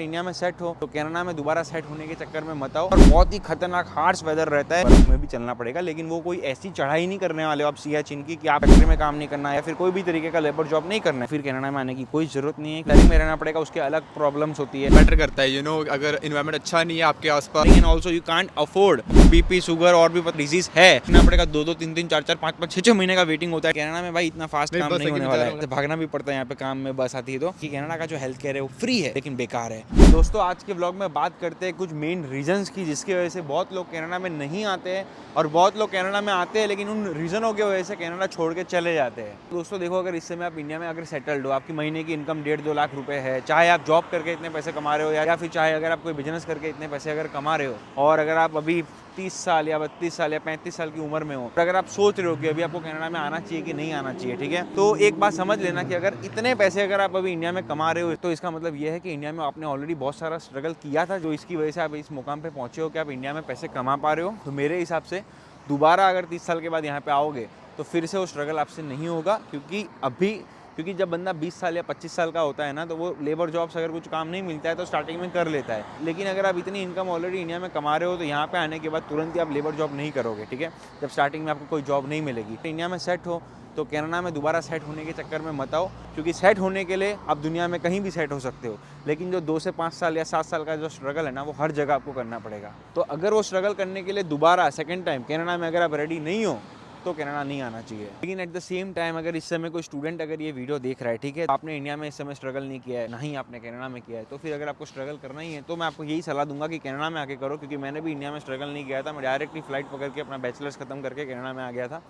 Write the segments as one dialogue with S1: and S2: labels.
S1: India में set हो तो कनाडा में दोबारा सेट होने के चक्कर में मत आओ। और बहुत ही खतरनाक हार्श वेदर रहता है, बर्फ में भी चलना पड़ेगा, लेकिन वो कोई ऐसी चढ़ाई नहीं करने वाले हो आप सियाचिन की कि आप फैक्ट्री में काम नहीं करना है या फिर कोई भी तरीके का लेबर जॉब नहीं करना है, फिर कनाडा में आने की कोई जरूरत नहीं है। दिल्ली में रहना पड़ेगा, उसके अलग प्रॉब्लम्स होती है,
S2: मैटर करता है अगर इन्वायरमेंट अच्छा नहीं है आपके आसपास।
S1: लेकिन also you can't afford BP sugar और भी डिजीज है, रहना पड़ेगा 2-2 3-3 4-4 5-5 6-6 महीने का वेटिंग होता है। कनाडा में भाई इतना फास्ट काम नहीं होने वाला है, भागना भी पड़ता है यहाँ पे काम में बस आती है तो। कि कनाडा का जो हेल्थ केयर है वो फ्री है लेकिन बेकार है। दोस्तों आज के व्लॉग में बात करते हैं कुछ मेन रीजंस की जिसकी वजह से बहुत लोग कनाडा में नहीं आते हैं और बहुत लोग कनाडा में आते हैं लेकिन उन रीजनों की वजह से कनाडा छोड़ के चले जाते हैं। दोस्तों देखो, अगर इस समय आप इंडिया में अगर सेटल्ड हो, आपकी महीने की इनकम 1.5-2 लाख रुपए है, चाहे आप जॉब करके इतने पैसे कमा रहे हो या फिर चाहे अगर आप कोई बिजनेस करके इतने पैसे अगर कमा रहे हो, और अगर आप अभी 30 साल या 32 साल या 35 साल की उम्र में हो, अगर आप सोच रहे हो कि अभी आपको कनाडा में आना चाहिए कि नहीं आना चाहिए, ठीक है, तो एक बात समझ लेना कि अगर इतने पैसे अगर आप अभी इंडिया में कमा रहे हो तो इसका मतलब ये है कि इंडिया में आपने ऑलरेडी बहुत सारा स्ट्रगल किया था, जो इसकी वजह से आप इस मुकाम पे पहुंचे हो कि आप इंडिया में पैसे कमा पा रहे हो। तो मेरे हिसाब से दोबारा अगर 30 साल के बाद यहाँ पे आओगे तो फिर से वो स्ट्रगल आपसे नहीं होगा, क्योंकि जब बंदा 20 साल या 25 साल का होता है ना, तो वो लेबर जॉब्स अगर कुछ काम नहीं मिलता है तो स्टार्टिंग में कर लेता है। लेकिन अगर आप इतनी इनकम ऑलरेडी इंडिया में कमा रहे हो तो यहाँ पे आने के बाद तुरंत ही आप लेबर जॉब नहीं करोगे, ठीक है, जब स्टार्टिंग में आपको कोई जॉब नहीं मिलेगी। इंडिया में सेट हो तो कनाडा में दोबारा सेट होने के चक्कर में मत आओ, क्योंकि सेट होने के लिए आप दुनिया में कहीं भी सेट हो सकते हो, लेकिन जो 2 से 5 साल या 7 साल का जो स्ट्रगल है ना, वो हर जगह आपको करना पड़ेगा। तो अगर वो स्ट्रगल करने के लिए दोबारा सेकेंड टाइम कनाडा में अगर आप रेडी नहीं हो तो कनाडा नहीं आना चाहिए। लेकिन एट द सेम टाइम अगर इस समय कोई स्टूडेंट अगर ये वीडियो देख रहा है, ठीक है, आपने इंडिया में इस समय स्ट्रगल नहीं किया है, ना ही आपने कनाडा में किया है, तो फिर अगर आपको स्ट्रगल करना ही है तो मैं आपको यही सलाह दूंगा कि कनाडा में आके करो, क्योंकि मैंने भी इंडिया में स्ट्रगल नहीं किया था। मैं डायरेक्टली फ्लाइट पकड़ के अपना बैचलर्स खत्म करके कनाडा में आ गया था।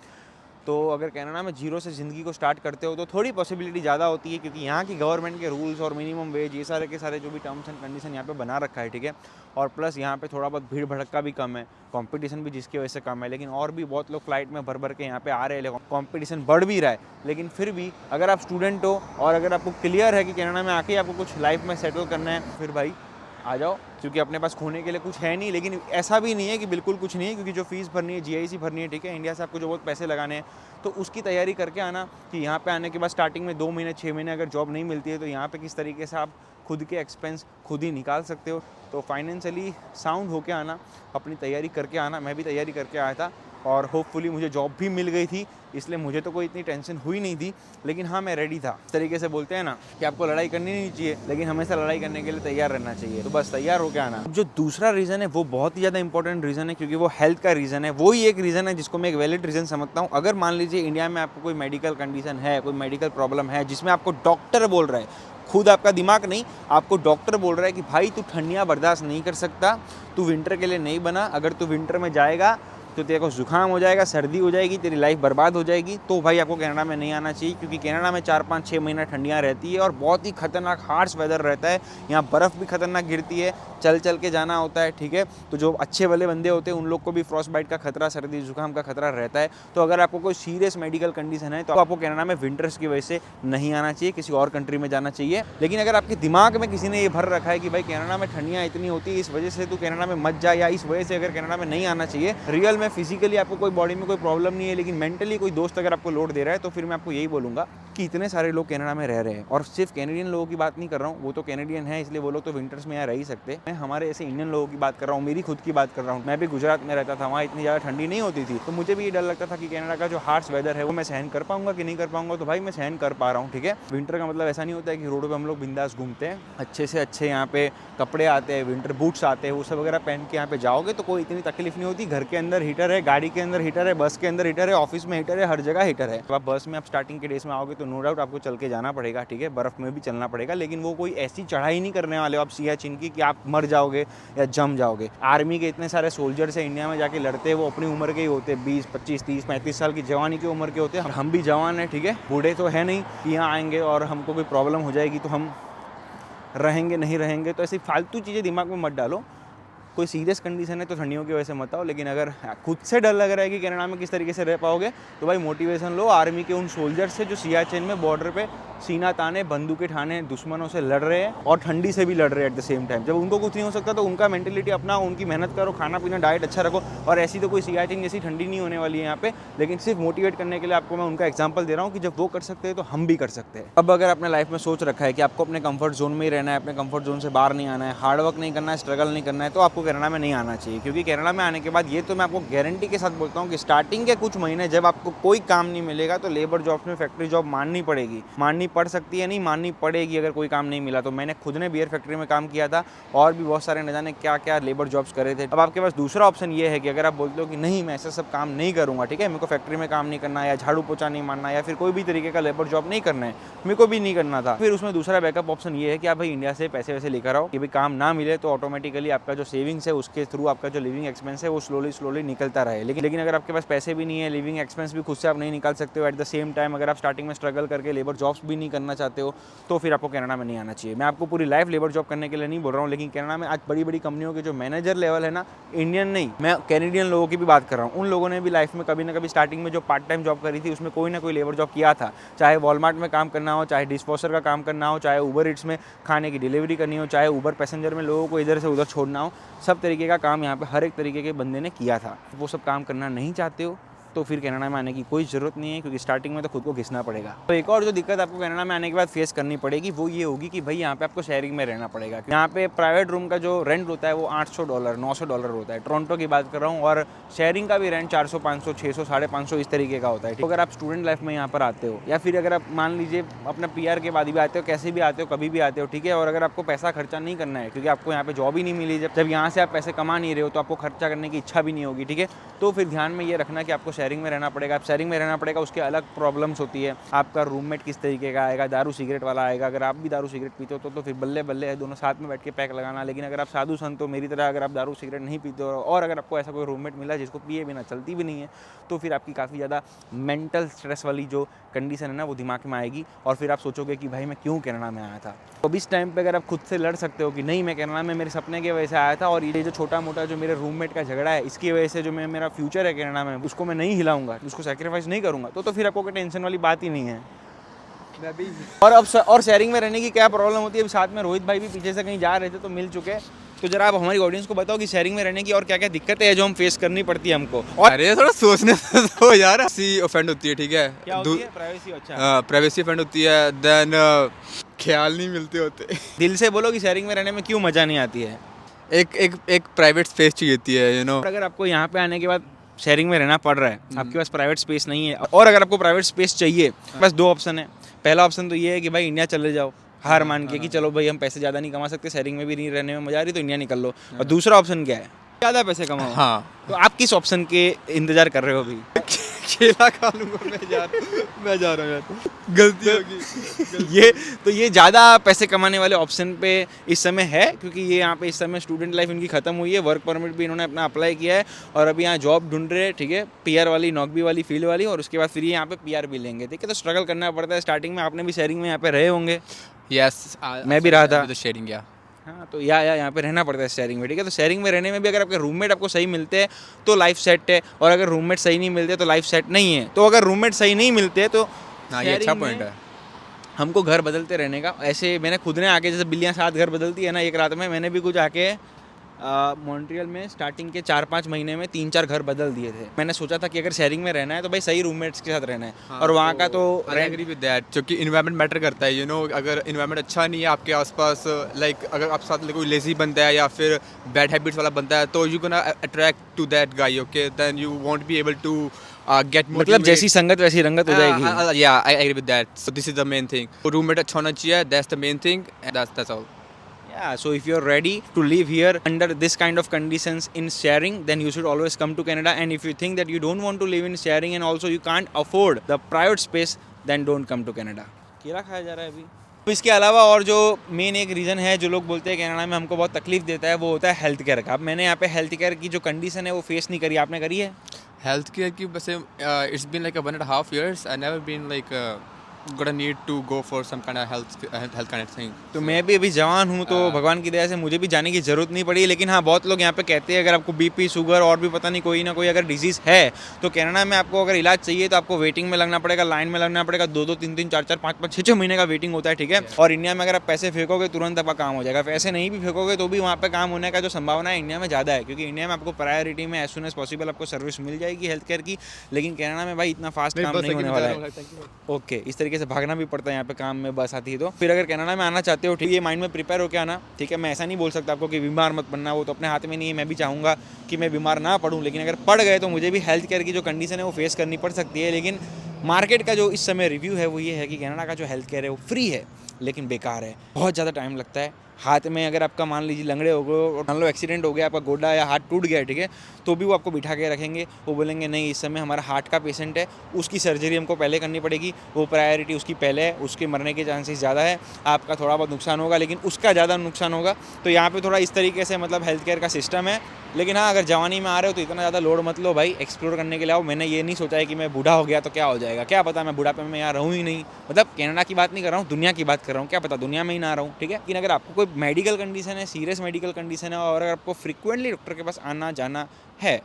S1: तो अगर कनाडा में जीरो से ज़िंदगी को स्टार्ट करते हो तो थोड़ी पॉसिबिलिटी ज़्यादा होती है, क्योंकि यहाँ की गवर्नमेंट के रूल्स और मिनिमम वेज ये सारे के सारे जो भी टर्म्स एंड कंडीशन यहाँ पे बना रखा है, ठीक है, और प्लस यहाँ पे थोड़ा बहुत भीड़ भड़का भी कम है, कंपटीशन भी जिसकी वजह से कम है। लेकिन और भी बहुत लोग फ्लाइट में भर भर के यहाँ पे आ रहे हैं, कंपटीशन बढ़ भी रहा है। लेकिन फिर भी अगर आप स्टूडेंट हो और अगर आपको क्लियर है कि कनाडा में आके आपको कुछ लाइफ में सेटल करना है, फिर भाई आ जाओ, क्योंकि अपने पास खोने के लिए कुछ है नहीं। लेकिन ऐसा भी नहीं है कि बिल्कुल कुछ नहीं है, क्योंकि जो फीस भरनी है, GIC भरनी है, ठीक है, इंडिया से आपको जो बहुत पैसे लगाने हैं, तो उसकी तैयारी करके आना कि यहाँ पे आने के बाद स्टार्टिंग में 2 महीने 6 महीने अगर जॉब नहीं मिलती है तो यहाँ पे किस तरीके से आप खुद के एक्सपेंस खुद ही निकाल सकते हो। तो फाइनेंशियली साउंड होके आना, अपनी तैयारी करके आना। मैं भी तैयारी करके आया था और होपफुली मुझे जॉब भी मिल गई थी, इसलिए मुझे तो कोई इतनी टेंशन हुई नहीं थी। लेकिन हाँ, मैं रेडी था। इस तरीके से बोलते हैं ना कि आपको लड़ाई करनी नहीं चाहिए, लेकिन हमेशा लड़ाई करने के लिए तैयार रहना चाहिए। तो बस तैयार होकर आना। जो दूसरा रीज़न है वो बहुत ही ज़्यादा इंपॉर्टेंट रीज़न है, क्योंकि वो हेल्थ का रीज़न है। वो ही एक रीज़न है जिसको मैं एक वैलिड रीज़न समझता हूँ। अगर मान लीजिए इंडिया में आपको कोई मेडिकल कंडीशन है, कोई मेडिकल प्रॉब्लम है, जिसमें आपको डॉक्टर बोल रहा है, खुद आपका दिमाग नहीं, आपको डॉक्टर बोल रहा है कि भाई तू ठंडियाँ बर्दाश्त नहीं कर सकता, तू विंटर के लिए नहीं बना, अगर तू विंटर में जाएगा तो तेरे को जुकाम हो जाएगा, सर्दी हो जाएगी, तेरी लाइफ बर्बाद हो जाएगी, तो भाई आपको कनाडा में नहीं आना चाहिए। क्योंकि कनाडा में 4-5-6 महीना ठंडियाँ रहती है और बहुत ही खतरनाक हार्श वेदर रहता है। यहाँ बर्फ़ भी खतरनाक गिरती है, चल चल के जाना होता है, ठीक है। तो जो अच्छे वाले बंदे होते हैं उन लोग को भी फ्रॉस्ट बाइट का खतरा, सर्दी जुकाम का खतरा रहता है। तो अगर आपको कोई सीरियस मेडिकल कंडीशन है तो आपको कनाडा में विंटर्स की वजह से नहीं आना चाहिए, किसी और कंट्री में जाना चाहिए। लेकिन अगर आपके दिमाग में किसी ने ये भर रखा है कि भाई कनाडा में ठंडियाँ इतनी होती है, इस वजह से तू कनाडा में मत जा, या इस वजह से अगर कनाडा में नहीं आना चाहिए, रियल में फिजिकली आपको कोई बॉडी में कोई प्रॉब्लम नहीं है, लेकिन मेंटली कोई दोस्त अगर आपको लोड दे रहा है, तो फिर मैं आपको यही बोलूँगा कि इतने सारे लोग कनाडा में रह रहे हैं। और सिर्फ कैनेडियन लोगों की बात नहीं कर रहा हूँ, वो तो कैनेडियन है इसलिए वो लोग तो विंटर्स में यहाँ रह ही सकते। मैं हमारे ऐसे इंडियन लोगों की बात कर रहा हूँ, मेरी खुद की बात कर रहा हूँ। मैं भी गुजरात में रहता था, वहाँ इतनी ज़्यादा ठंडी नहीं होती थी, तो मुझे भी ये डर लगता था कि कनाडा का जो हार्श वेदर है वो मैं सहन कर पाऊंगा कि नहीं कर पाऊंगा। तो भाई मैं सहन कर पा रहा हूँ, ठीक है। विंटर का मतलब ऐसा नहीं होता है कि रोड पर हम लोग बिंदास घूमते हैं, अच्छे से अच्छे यहाँ पे कपड़े आते हैं, विंटर बूट्स आते हैं, वो सब वगैरह पहन के यहाँ पे जाओगे तो कोई इतनी तकलीफ नहीं होती। घर के अंदर हीटर है, गाड़ी के अंदर हीटर है, बस के अंदर हीटर है, ऑफिस में हीटर है, हर जगह हीटर है। तो आप बस में आप स्टार्टिंग के डेज में आओगे तो नो डाउट आपको चल के जाना पड़ेगा, ठीक है, बर्फ में भी चलना पड़ेगा, लेकिन वो कोई ऐसी चढ़ाई नहीं करने वाले हो आप सियाचिन की कि आप मर जाओगे या जम जाओगे। आर्मी के इतने सारे सोल्जर्स हैं इंडिया में जाके लड़ते हैं, वो अपनी उम्र के ही होते हैं, 20, 25, 30, 35 साल की जवानी की उम्र के होते हैं। हम भी जवान हैं, ठीक है, बूढ़े तो है नहीं कि यहाँ आएंगे और हमको कोई प्रॉब्लम हो जाएगी तो हम रहेंगे नहीं रहेंगे। तो ऐसी फालतू चीज़ें दिमाग में मत डालो। कोई सीरियस कंडीशन है तो ठंडियों की वजह से मत आओ, लेकिन अगर खुद से डर लग रहा है कि कनाडा में किस तरीके से रह पाओगे तो भाई मोटिवेशन लो आर्मी के उन सोल्जर्स से जो सियाचिन में बॉर्डर पे सीना ताने बंदूकें ठाने दुश्मनों से लड़ रहे हैं और ठंडी से भी लड़ रहे हैं एट द सेम टाइम। जब उनको कुछ नहीं हो सकता तो उनका मेंटेलिटी अपनाओ, उनकी मेहनत करो, खाना पीना डाइट अच्छा रखो। और ऐसी तो कोई सियाचिन जैसी ठंडी नहीं होने वाली है यहाँ पे, लेकिन सिर्फ मोटिवेट करने के लिए आपको मैं उनका एग्जाम्पल दे रहा हूँ कि जब वो कर सकते हैं तो हम भी कर सकते हैं। अब अगर अपने लाइफ में सोच रखा है कि आपको अपने कंफर्ट जोन में ही रहना है, अपने कंफर्ट जोन से बाहर नहीं आना है, हार्डवर्क नहीं करना है, स्ट्रगल नहीं करना है, तो आपको कनाडा में नहीं आना चाहिए। क्योंकि कनाडा में आने के बाद ये तो मैं आपको गारंटी के साथ बोलता हूँ कि स्टार्टिंग के कुछ महीने जब आपको कोई काम नहीं मिलेगा तो लेबर जॉब्स में फैक्ट्री जॉब माननी पड़ेगी, माननी पड़ सकती है, नहीं माननी पड़ेगी अगर कोई काम नहीं मिला तो। मैंने खुद ने बियर फैक्ट्री में काम किया था और भी बहुत सारे न जाने क्या क्या लेबर जॉब्स करे थे। अब आपके पास दूसरा ऑप्शन ये है कि अगर आप बोलते हो कि नहीं मैं ऐसा सब काम नहीं करूँगा, ठीक है, मेरे को फैक्ट्री में काम नहीं करना या झाड़ू पोछा नहीं मारना या फिर कोई भी तरीके का लेबर जॉब नहीं करना है, मेरे को भी नहीं करना था, फिर उसमें दूसरा बैकअप ऑप्शन ये है कि आप भाई इंडिया से पैसे वैसे लेकर आओ कि भाई काम ना मिले तो ऑटोमेटिकली आपका जो सेविंग्स है उसके थ्रू आपका जो लिविंग एक्सपेंस है वो स्लोली निकलता रहे। लेकिन अगर आपके पास पैसे भी नहीं है, लिविंग एक्सपेंस भी खुद से आप नहीं निकाल सकते हो, एट द सेम टाइम अगर आप स्टार्टिंग में स्ट्रगल करके लेबर जॉब्स भी नहीं करना चाहते हो तो फिर आपको कनाडा में नहीं आना चाहिए। मैं आपको पूरी लाइफ लेबर जॉब करने के लिए नहीं बोल रहा हूँ, लेकिन कनाडा में आज बड़ी बड़ी कंपनियों के जो मैनेजर लेवल है ना, इंडियन नहीं, मैं कैनेडियन लोगों की भी बात कर रहा हूँ, उन लोगों ने भी लाइफ में कभी ना कभी स्टार्टिंग में जो पार्ट टाइम जॉब करी थी उसमें कोई ना कोई लेबर जॉब किया था। चाहे वॉलमार्ट में काम करना हो, चाहे डिशवॉशर का काम करना हो, चाहे उबर ईट्स में खाने की डिलीवरी करनी हो, चाहे उबर पैसेंजर में लोगों को इधर से उधर छोड़ना हो, सब तरीके का काम यहाँ पे हर एक तरीके के बंदे ने किया था। वो सब काम करना नहीं चाहते हो तो फिर कनाडा में आने की कोई ज़रूरत नहीं है, क्योंकि स्टार्टिंग में तो खुद को घिसना पड़ेगा। तो एक और जो दिक्कत आपको कनाडा में आने के बाद फेस करनी पड़ेगी वो ये होगी कि भाई यहाँ पे आपको शेयरिंग में रहना पड़ेगा। यहाँ पे प्राइवेट रूम का जो रेंट होता है वो $800 $900 होता है, टोरंटो की बात कर रहा हूँ, और शेयरिंग का भी रेंट 400 500 600 550 इस तरीके का होता है। तो अगर आप स्टूडेंट लाइफ में यहाँ पर आते हो या फिर अगर आप मान लीजिए अपना PR के बाद भी आते हो, कैसे भी आते हो, कभी भी आते हो, ठीक है, और अगर आपको पैसा खर्चा नहीं करना है क्योंकि आपको यहाँ पे जॉब ही नहीं मिली, जब यहाँ से आप पैसे कमा नहीं रहे हो तो आपको खर्चा करने की इच्छा भी नहीं होगी, ठीक है, तो फिर ध्यान में ये रखना कि आपको शेयरिंग में रहना पड़ेगा। शेयरिंग में रहना पड़ेगा, उसके अलग प्रॉब्लम्स होती है। आपका रूममेट किस तरीके का आएगा, दारू सिगरेट वाला आएगा, अगर आप भी दारू सिगरेट पीते हो तो फिर बल्ले बल्ले है, दोनों साथ में बैठ के पैक लगाना। लेकिन अगर आप साधु संत हो मेरी तरह, अगर आप दारू सिगरेट नहीं पीते हो और अगर आपको ऐसा कोई रूममेट मिला जिसको पिए बिना चलती भी नहीं है तो फिर आपकी काफ़ी ज़्यादा मेंटल स्ट्रेस वाली जो कंडीशन है ना वो दिमाग में आएगी और फिर आप सोचोगे कि भाई मैं क्यों कनाडा में आया था। तो इस टाइम पे अगर आप खुद से लड़ सकते हो कि नहीं मैं कनाडा में मेरे सपने की वजह से आया था और ये जो छोटा मोटा जो मेरे रूममेट का झगड़ा है इसकी वजह से जो मेरा फ्यूचर है कनाडा में उसको मैं नहीं हिलाऊंगा, उसको सैक्रिफाइस नहीं करूँगा, तो फिर आपको कोई टेंशन वाली बात ही नहीं है। और अब और शेयरिंग में रहने की क्या प्रॉब्लम होती है, अभी साथ में रोहित भाई भी पीछे से कहीं जा रहे थे तो मिल चुके, तो जरा आप हमारी ऑडियंस को बताओ कि शेयरिंग में रहने की और क्या क्या दिक्कतें हैं जो हम फेस करनी पड़ती है हमको। और
S2: अरे थोड़ा सोचने तो यार, सी ऑफेंड होती है, ठीक है,
S1: क्या होती है? प्राइवेसी। अच्छा,
S2: प्राइवेसी ऑफेंड होती है, देन ख्याल नहीं मिलते होते।
S1: दिल से बोलो कि शेयरिंग में रहने में क्यों मजा नहीं आती है।
S2: एक प्राइवेट स्पेस चाहिए होती है, यू नो।
S1: अगर आपको यहाँ पे आने के बाद शेयरिंग में रहना पड़ रहा है, आपके पास प्राइवेट स्पेस नहीं है, और अगर आपको प्राइवेट स्पेस चाहिए, बस दो ऑप्शन है। पहला ऑप्शन तो ये है कि भाई इंडिया चले जाओ, हार मान के कि चलो भाई हम पैसे ज़्यादा नहीं कमा सकते, शेयरिंग में भी नहीं रहने में मजा आ रही तो इंडिया निकल लो। और दूसरा ऑप्शन क्या है, ज़्यादा पैसे कमाओ।
S2: हाँ,
S1: तो आप किस ऑप्शन के इंतजार कर रहे हो अभी?
S2: केला खा लूंगा मैं जा रहा हूँ यार, गलती होगी।
S1: ये ज़्यादा पैसे कमाने वाले ऑप्शन पे इस समय है, क्योंकि ये यहाँ पे इस समय स्टूडेंट लाइफ इनकी ख़त्म हुई है, वर्क परमिट भी इन्होंने अपना अप्लाई किया है और अभी यहाँ जॉब ढूंढ रहे हैं, ठीक है, PR वाली, नौकरी वाली, फील्ड वाली, और उसके बाद फिर ये यहाँ पे PR भी लेंगे, ठीक है। तो स्ट्रगल करना पड़ता है स्टार्टिंग में। आपने भी शेयरिंग में यहाँ पे रहे होंगे?
S2: यस,
S1: मैं भी रहा था।
S2: शेयरिंग, या
S1: हाँ, तो यहाँ पे रहना पड़ता है शेयरिंग में, ठीक है। तो शेयरिंग में रहने में भी अगर आपके रूममेट आपको सही मिलते हैं तो लाइफ सेट है, और अगर रूममेट सही नहीं मिलते तो लाइफ सेट नहीं है। तो अगर रूममेट सही नहीं मिलते तो
S2: ये अच्छा पॉइंट है,
S1: हमको घर बदलते रहने का। ऐसे मैंने खुद ने आके, जैसे बिल्लियाँ 7 घर बदलती है ना एक रात में, मैंने भी कुछ आके मॉन्ट्रियल में स्टार्टिंग के 4-5 महीने में 3-4 घर बदल दिए थे। मैंने सोचा था कि अगर शेयरिंग में रहना है तो भाई सही रूममेट्स के साथ रहना है। हाँ, और वहाँ का तो
S2: एग्री विद दैट, क्योंकि इन्वायरमेंट मैटर करता है, यू नो। अगर इन्वायरमेंट अच्छा नहीं है आपके आसपास, लाइक अगर आप साथ कोई लेजी बनता है या फिर बैड हैबिट्स वाला बनता है तो you gonna attract to that guy, okay, then you won't be able to get,
S1: मतलब जैसी संगत वैसी रंगत हो जाएगी।
S2: Yeah I agree with that, so this is the main thing. Roommate अच्छा होना चाहिए, that's the main thing, and that's all.
S1: Yeah, so if you're ready to live here under this kind of conditions in sharing, then you should always come to Canada. And if you think that you don't want to live in sharing and also you can't afford the private space, then don't come to Canada. केला खाया जा रहा है अभी। तो इसके अलावा और जो मेन एक रीज़न है जो लोग बोलते हैं कनाडा में हमको बहुत तकलीफ देता है, वो होता है हेल्थ केयर का। अब मैंने यहाँ पे हेल्थ केयर की जो कंडीशन है वो फेस नहीं करी, आपने करी है?
S2: हेल्थ केयर की वैसे it's been like 1.5 years, I never been like gonna need to go for some kind of health kind of thing.
S1: तो मैं भी अभी जवान हूँ, तो भगवान की दया से मुझे भी जाने की ज़रूरत नहीं पड़ी। लेकिन हाँ, बहुत लोग यहाँ पे कहते हैं अगर आपको बीपी, शुगर और भी पता नहीं कोई ना कोई अगर डिजीज़ है, तो कनाडा में आपको अगर इलाज चाहिए तो आपको वेटिंग में लगना पड़ेगा, लाइन में लगना पड़ेगा। 2-2, 3-3, 4-4, 5-5, 6-6 महीने का वेटिंग होता है, ठीक है। और इंडिया में अगर आप पैसे फेंकोगे तुरंत आपका काम हो जाएगा, पैसे नहीं भी फेंकोगे तो भी वहाँ पे काम होने का जो संभावना है इंडिया में ज़्यादा है, क्योंकि इंडिया में आपको प्रायोरिटी में एज सुन एज पॉसिबल आपको सर्विस मिल जाएगी हेल्थ केयर की। लेकिन कनाडा में भाई इतना फास्ट काम नहीं होने वाला है। ओके, इस तरीके से भागना भी पड़ता है यहाँ पे काम में बस आती है तो। फिर अगर कनाडा में आना चाहते हो, ठीक है, ये माइंड में प्रिपेयर होकर आना, ठीक है। मैं ऐसा नहीं बोल सकता आपको कि बीमार मत पड़ना, वो तो अपने हाथ में नहीं है। मैं भी चाहूँगा कि मैं बीमार ना पड़ूँ, लेकिन अगर पड़ गए तो मुझे भी हेल्थ केयर की जो कंडीशन है वो फेस करनी पड़ सकती है। लेकिन मार्केट का जो इस समय रिव्यू है वो ये है कि कनाडा का जो हेल्थ केयर है वो फ्री है, लेकिन बेकार है। बहुत ज़्यादा टाइम लगता है। हाथ में अगर आपका मान लीजिए लंगड़े हो गए और मान लो एक्सीडेंट हो गया, आपका गोड्डा या हाथ टूट गया, ठीक है, तो भी वो आपको बिठा के रखेंगे। वो बोलेंगे नहीं, इस समय हमारा हार्ट का पेशेंट है, उसकी सर्जरी हमको पहले करनी पड़ेगी, वो प्रायोरिटी उसकी पहले है, उसके मरने के चांसेस ज़्यादा है। आपका थोड़ा बहुत नुकसान होगा लेकिन उसका ज़्यादा नुकसान होगा। तो यहाँ पे थोड़ा इस तरीके से मतलब हेल्थ केयर का सिस्टम है। लेकिन हाँ, अगर जवानी में आ रहे हो तो इतना ज़्यादा लोड मत लो भाई, एक्सप्लोर करने के लिए आओ। मैंने ये नहीं सोचा है कि मैं बूढ़ा हो गया तो क्या हो जाएगा, क्या पता मैं बुढ़ापे में यहाँ रहूँ ही नहीं। मतलब कनाडा की बात नहीं कर रहा हूँ, दुनिया की बात कर रहा हूँ, क्या पता दुनिया में ही ना रहूँ, ठीक है। लेकिन अगर आपको कोई मेडिकल कंडीशन है, सीरियस मेडिकल कंडीशन है, और अगर आपको फ्रिक्वेंटली डॉक्टर के पास आना जाना है,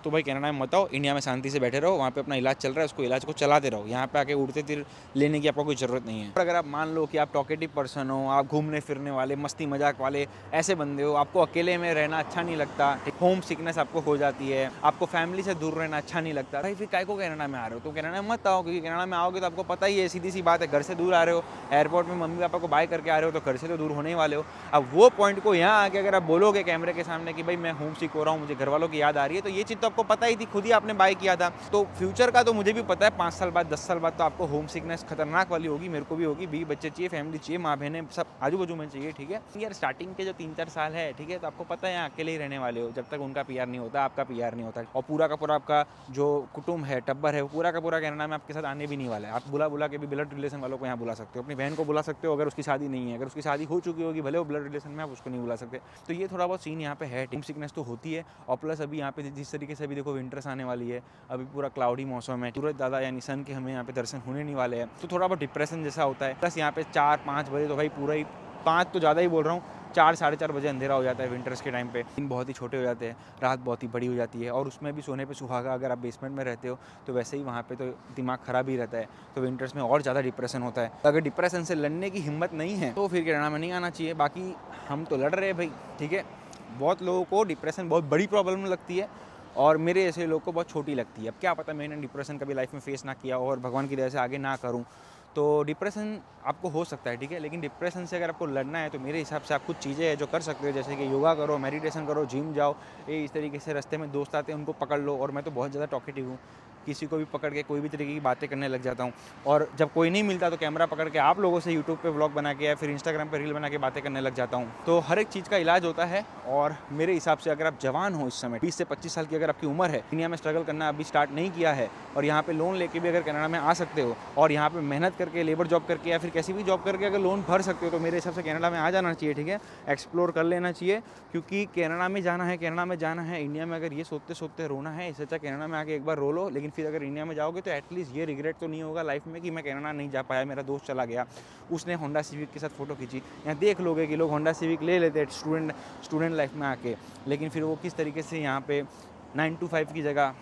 S1: तो भाई कनाडा में मत आओ। इंडिया में शांति से बैठे रहो, वहाँ पे अपना इलाज चल रहा है, उसको इलाज को चलाते रहो। यहाँ पे आके उड़ते तीर लेने की आपको कोई ज़रूरत नहीं है। और अगर आप मान लो कि आप टॉकेटिव पर्सन हो, आप घूमने फिरने वाले, मस्ती मजाक वाले ऐसे बंदे हो, आपको अकेले में रहना अच्छा नहीं लगता, होम सिकनेस आपको हो जाती है, आपको फैमिली से दूर रहना अच्छा नहीं लगता, भाई फिर काय को कनाडा में आ रहे हो? तो कनाडा में मत आओ, क्योंकि कनाडा में आओगे तो आपको पता ही है, सीधी सी बात है, घर से दूर आ रहे हो, एयरपोर्ट में मम्मी पापा को बाय करके आ रहे हो, तो घर से तो दूर होने ही वाले हो। अब वो पॉइंट को यहाँ आके अगर आप बोलोगे कैमरे के सामने कि भाई मैं होम सिक हो रहा हूँ, मुझे घर वालों की याद आ रही है, तो ये चीज़ तो आपको पता ही थी, खुद ही आपने बाय किया था। तो फ्यूचर का तो मुझे भी पता है, 5 साल बाद 10 साल बाद तो आपको होम सिकनेस खतरनाक वाली होगी, मेरे को भी होगी। 20 बच्चे चाहिए, फैमिली चाहिए, माँ बहनें सब आजू बाजू में चाहिए, ठीक है यार। स्टार्टिंग के जो 3-4 साल है, ठीक है, तो आपको पता है यहाँ अकेले ही रहने वाले हो, जब तक उनका पीआर नहीं होता, आपका पीआर नहीं होता। और पूरा का पूरा आपका जो कुटुंब है, टब्बर है, वो पूरा का पूरा कनाडा में आपके साथ आने भी नहीं वाला है। आप बुला के भी ब्लड रिलेशन वालों को यहाँ बुला सकते हो, अपनी बहन को बुला सकते हो अगर उसकी शादी नहीं है, अगर उसकी शादी हो चुकी होगी भले वो ब्लड रिलेशन में, आप उसको नहीं बुला सकते। तो ये थोड़ा बहुत सीन यहाँ पे है, होम सिकनेस तो होती है। और प्लस अभी यहाँ पे जिस तरीके से अभी देखो विंटर्स आने वाली है, अभी पूरा क्लाउडी मौसम है, सूरज दादा यानी सन के हमें यहाँ पे दर्शन होने नहीं वाले हैं, तो थोड़ा बहुत डिप्रेशन जैसा होता है। प्लस यहाँ पे 4-5 बजे तो भाई पूरा ही 5 तो ज़्यादा ही बोल रहा हूँ, 4-4:30 बजे अंधेरा हो जाता है विंटर्स के टाइम पे। दिन बहुत ही छोटे हो जाते हैं, रात बहुत ही बड़ी हो जाती है, और उसमें भी सोने पे सुहागा। अगर आप बेसमेंट में रहते हो तो वैसे ही वहाँ पे तो दिमाग ख़राब ही रहता है, तो विंटर्स में और ज़्यादा डिप्रेशन होता है। अगर डिप्रेशन से लड़ने की हिम्मत नहीं है तो फिर कनाडा में नहीं आना चाहिए। बाकी हम तो लड़ रहे हैं भाई, ठीक है। बहुत लोगों को डिप्रेशन बहुत बड़ी प्रॉब्लम लगती है, और मेरे ऐसे लोग को बहुत छोटी लगती है। अब क्या पता मैंने डिप्रेशन कभी लाइफ में फेस ना किया और भगवान की दया से आगे ना करूं, तो डिप्रेशन आपको हो सकता है, ठीक है। लेकिन डिप्रेशन से अगर आपको लड़ना है तो मेरे हिसाब से आप कुछ चीज़ें हैं जो कर सकते हो, जैसे कि योगा करो, मेडिटेशन करो, जिम जाओ। ये इस तरीके से रास्ते में दोस्त आते हैं उनको पकड़ लो। और मैं तो बहुत ज़्यादा टॉकेटिव हूँ, किसी को भी पकड़ के कोई भी तरीके की बातें करने लग जाता हूँ। और जब कोई नहीं मिलता तो कैमरा पकड़ के आप लोगों से यूट्यूब पे व्लॉग बना के या फिर इंस्टाग्राम पे रील बना के बातें करने लग जाता हूँ। तो हर एक चीज़ का इलाज होता है। और मेरे हिसाब से अगर आप जवान हो, इस समय 20 से 25 साल की अगर आपकी उम्र है, दुनिया में स्ट्रगल करना अभी स्टार्ट नहीं किया है, और यहाँ पे लोन लेके भी अगर कनाडा में आ सकते हो, और यहाँ पे मेहनत करके लेबर जॉब करके या फिर किसी भी जॉब करके अगर लोन भर सकते हो, तो मेरे हिसाब से कनाडा में आ जाना चाहिए, ठीक है। एक्सप्लोर कर लेना चाहिए, क्योंकि कनाडा में जाना है, कनाडा में जाना है। इंडिया में अगर ये सोचते सोचते रोना है, इससे अच्छा कनाडा में आके एक बार रो लो। लेकिन फिर अगर इंडिया में जाओगे तो एटलीस्ट ये रिग्रेट तो नहीं होगा लाइफ में कि मैं कनाडा नहीं जा पाया, मेरा दोस्त चला गया, उसने होंडा सिविक के साथ फ़ोटो खींची। यहाँ देख लोगे कि लोग होंडा सिविक ले लेते हैं स्टूडेंट लाइफ में आके, लेकिन फिर वो किस तरीके से यहाँ पे 9 to 5 की जगह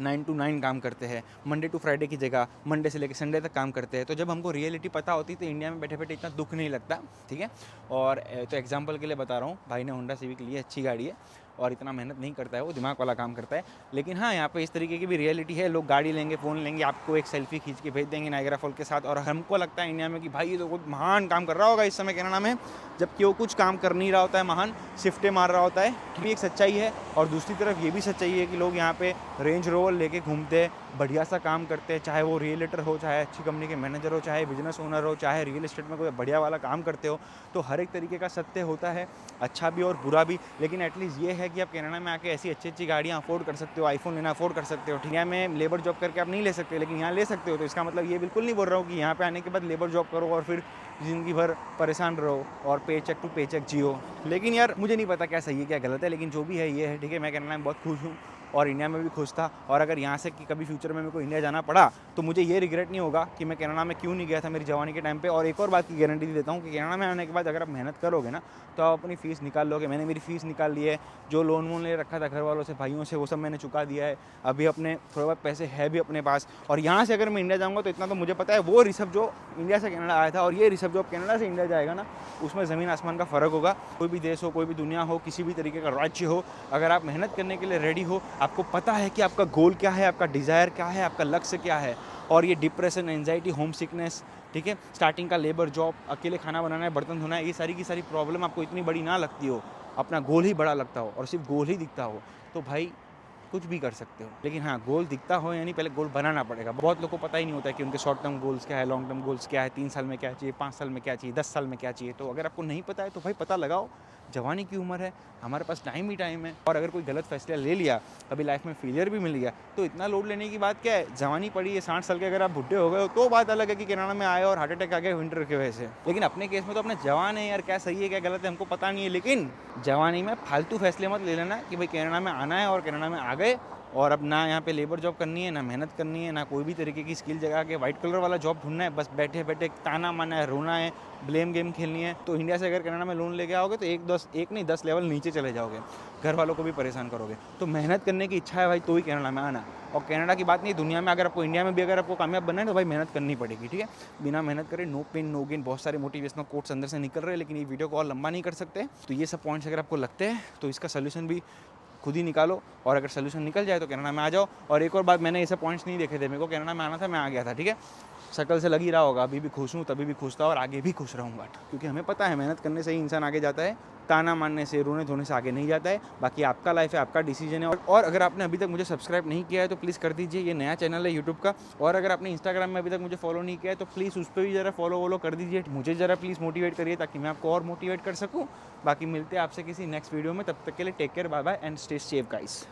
S1: 9 to 9 काम करते हैं, मंडे टू फ्राइडे की जगह मंडे से लेकर संडे तक काम करते हैं। तो जब हमको रियलिटी पता होती तो इंडिया में बैठे बैठे इतना दुख नहीं लगता, ठीक है। और तो एग्जांपल के लिए बता रहा हूँ, भाई ने होंडा सिविक ली है, अच्छी गाड़ी है, और इतना मेहनत नहीं करता है, वो दिमाग वाला काम करता है। लेकिन हाँ, यहाँ पे इस तरीके की भी रियलिटी है, लोग गाड़ी लेंगे, फ़ोन लेंगे, आपको एक सेल्फी खींच के भेज देंगे नायग्रा फॉल के साथ। और हमको लगता है इंडिया में कि भाई ये तो बहुत महान काम कर रहा होगा इस समय कनाडा में, जबकि वो कुछ काम कर नहीं रहा होता है, महान शिफ्टें मार रहा होता है। भी एक सच्चाई है। और दूसरी तरफ ये भी सच्चाई है कि लोग यहाँ पे रेंज रोवर लेके घूमते हैं, बढ़िया सा काम करते हैं, चाहे वो रियलेटर हो, चाहे अच्छी कंपनी के मैनेजर हो, चाहे बिजनेस ओनर हो, चाहे रियल एस्टेट में कोई बढ़िया वाला काम करते हो। तो हर एक तरीके का सत्य होता है, अच्छा भी और बुरा भी। लेकिन एटलीस्ट ये है कि आप कनाडा में आके ऐसी अच्छी अच्छी गाड़ियाँ अफोर्ड कर सकते हो, आईफोन लेना अफोर्ड कर सकते हो। ठीक है, मैं लेबर जॉब करके आप नहीं ले सकते, लेकिन यहाँ ले सकते हो। तो इसका मतलब ये बिल्कुल नहीं बोल रहा हूँ कि यहाँ पे आने के बाद लेबर जॉब करो और फिर ज़िंदगी भर परेशान रहो और पेचेक टू पेचेक जियो। लेकिन यार मुझे नहीं पता क्या सही है क्या गलत है, लेकिन जो भी है ये है, ठीक है। मैं कनाडा में बहुत खुश हूँ और इंडिया में भी खुश था। और अगर यहाँ से कि कभी फ्यूचर में मेरे को इंडिया जाना पड़ा तो मुझे ये रिग्रेट नहीं होगा कि मैं कनाडा में क्यों नहीं गया था मेरी जवानी के टाइम पे। और एक और बात की गारंटी देता हूँ कि कनाडा में आने के बाद अगर आप मेहनत करोगे ना तो आप अपनी फ़ीस निकाल लोगे। मैंने मेरी फ़ीस निकाल ली है, जो लोन वोन ले रखा था घर वालों से, भाइयों से, वो सब मैंने चुका दिया है। अभी अपने थोड़े बहुत पैसे है भी अपने पास। और यहाँ से अगर मैं इंडिया जाऊँगा तो इतना तो मुझे पता है, वो ऋषभ जो इंडिया से कनाडा आया था और ये ऋषभ जो अब कनाडा से इंडिया जाएगा ना, उसमें ज़मीन आसमान का फ़र्क होगा। कोई भी देश हो, कोई भी दुनिया हो, किसी भी तरीके का राज्य हो, अगर आप मेहनत करने के लिए रेडी हो, आपको पता है कि आपका गोल क्या है, आपका डिज़ायर क्या है, आपका लक्ष्य क्या है, और ये डिप्रेशन, एंजाइटी, होम सिकनेस, ठीक है, स्टार्टिंग का लेबर जॉब, अकेले खाना बनाना है, बर्तन धोना है, ये सारी की सारी प्रॉब्लम आपको इतनी बड़ी ना लगती हो, अपना गोल ही बड़ा लगता हो और सिर्फ गोल ही दिखता हो, तो भाई कुछ भी कर सकते हो। लेकिन हाँ, गोल दिखता हो यानी पहले गोल बनाना पड़ेगा। बहुत लोगों को पता ही नहीं होता है कि उनके शॉर्ट टर्म गोल्स क्या है, लॉन्ग टर्म गोल्स क्या है, 3 साल में क्या चाहिए, 5 साल में क्या चाहिए, 10 साल में क्या चाहिए। तो अगर आपको नहीं पता है तो भाई पता लगाओ। जवानी की उम्र है, हमारे पास टाइम ही टाइम है। और अगर कोई गलत फैसला ले लिया, कभी लाइफ में फेलियर भी मिल गया, तो इतना लोड लेने की बात क्या है। जवानी पड़ी है, 60 साल के अगर आप बुढ़े हो गए हो तो बात अलग है कि कनाडा में आए और हार्ट अटैक आ गया विंटर की वजह से। लेकिन अपने केस में तो अपने जवान है यार, क्या सही है क्या गलत है हमको पता नहीं है। लेकिन जवानी में फालतू फैसले मत ले लेना कि भाई कनाडा में आना है और कनाडा में आ गए और अब ना यहाँ पे लेबर जॉब करनी है, ना मेहनत करनी है, ना कोई भी तरीके की स्किल जगह के वाइट कलर वाला जॉब ढूंढना है, बस बैठे बैठे ताना मारना है, रोना है, ब्लेम गेम खेलनी है। तो इंडिया से अगर कनाडा में लोन लेके आओगे तो एक नहीं 10 लेवल नीचे चले जाओगे, घर वालों को भी परेशान करोगे। तो मेहनत करने की इच्छा है भाई तो ही कनाडा में आना। और कनाडा की बात नहीं, दुनिया में अगर आपको, इंडिया में भी अगर आपको कामयाब बनना है तो भाई मेहनत करनी पड़ेगी, ठीक है। बिना मेहनत करे नो पेन नो गेन, बहुत सारे मोटिवेशनल कोट्स अंदर से निकल रहे हैं, लेकिन ये वीडियो को और लंबा नहीं कर सकते। तो ये सब पॉइंट्स अगर आपको लगते हैं तो इसका सोल्यूशन भी खुद ही निकालो, और अगर सोल्यूशन निकल जाए तो कनाडा में आ जाओ। और एक और बात, मैंने ऐसे पॉइंट्स नहीं देखे थे, मेरे को कनाडा में आना था, मैं आ गया था, ठीक है। शक्ल से लग ही रहा होगा, अभी भी खुश हूँ, तभी भी खुश था और आगे भी खुश रहूँगा, क्योंकि हमें पता है मेहनत करने से ही इंसान आगे जाता है, ताना मारने से, रोने धोने से आगे नहीं जाता है। बाकी आपका लाइफ है, आपका डिसीजन है। और अगर आपने अभी तक मुझे सब्सक्राइब नहीं किया है तो प्लीज़ कर दीजिए, ये नया चैनल है यूट्यूब का। और अगर आपने इंस्टाग्राम में अभी तक मुझे फॉलो नहीं किया है तो प्लीज़ उस पर भी ज़रा फॉलो कर दीजिए, मुझे ज़रा प्लीज़ मोटिवेट करिए ताकि मैं आपको और मोटिवेट कर सकूँ। बाकी मिलते हैं आपसे किसी नेक्स्ट वीडियो में, तब तक के लिए take care, bye bye and stay safe guys.